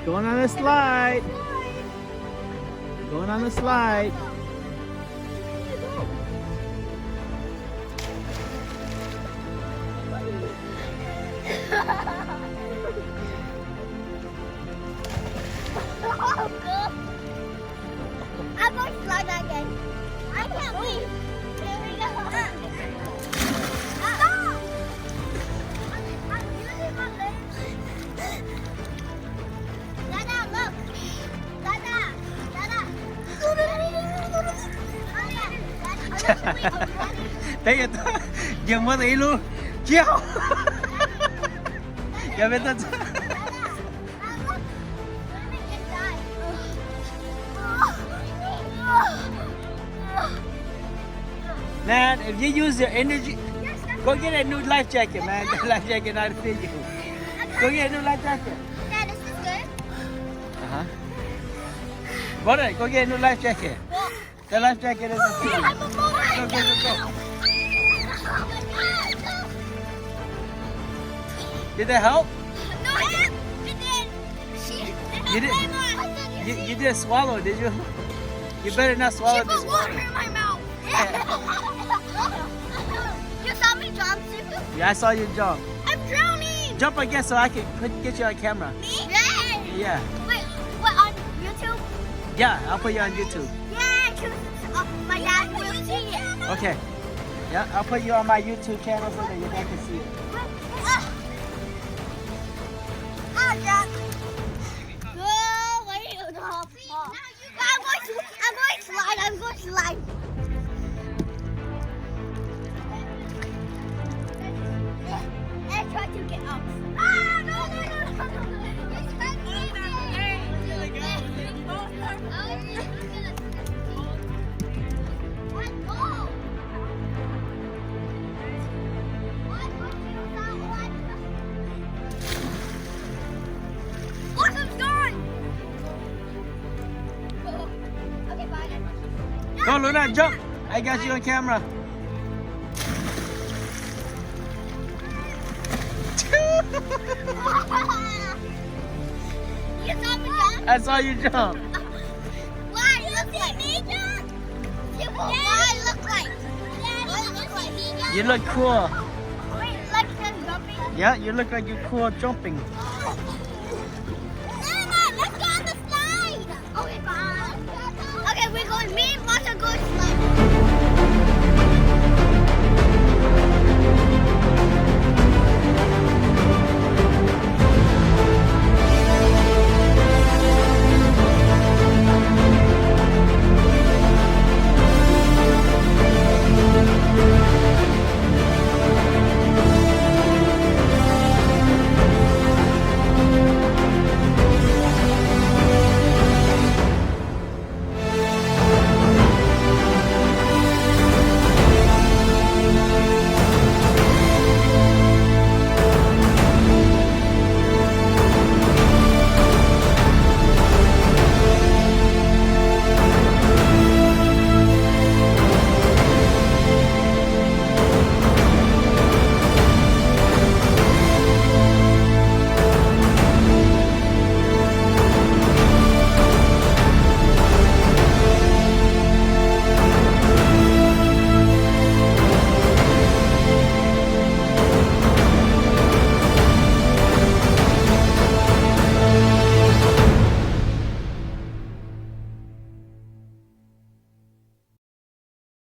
Going on the slide. Going on the slide. I'm going to slide again. I can't leave. There we go. Stop! I'm using my legs. Dada, look. Dada. Thấy chưa? Dừng mới tí luôn. Chiếu. Giờ bên tên. Man, if you use your energy, go get a new life jacket, man. The life jacket not fit you. Go get a new life jacket. Dad, is this good? Uh-huh. Go get a new life jacket. The life jacket isn't fit you. Go. Did that help? No, it You didn't. You didn't swallow, did you? You better not swallow She this put water one. in my mouth. You saw me jump, Sifu? Yeah, I saw you jump. I'm drowning. Jump again so I can get you on camera. Me? Yeah. Wait, what, on YouTube? Yeah, I'll put you on YouTube. Yeah, because my dad will see it. Okay. Yeah, I'll put you on my YouTube channel so that your dad can see it. Oh, Jack. Go, wait, no. I'm going to slide. I'm going to slide. And try to get up. Ah, no. It's hurt me. What? Go. Awesome's gone. Okay, bye. Go, Luna, jump. I got you on camera. You saw me jump? I saw you jump. Why? You see me jump? What I look like? What I look like? Me jump? You look cool. Wait, like I'm jumping? Yeah, you look like you're cool jumping.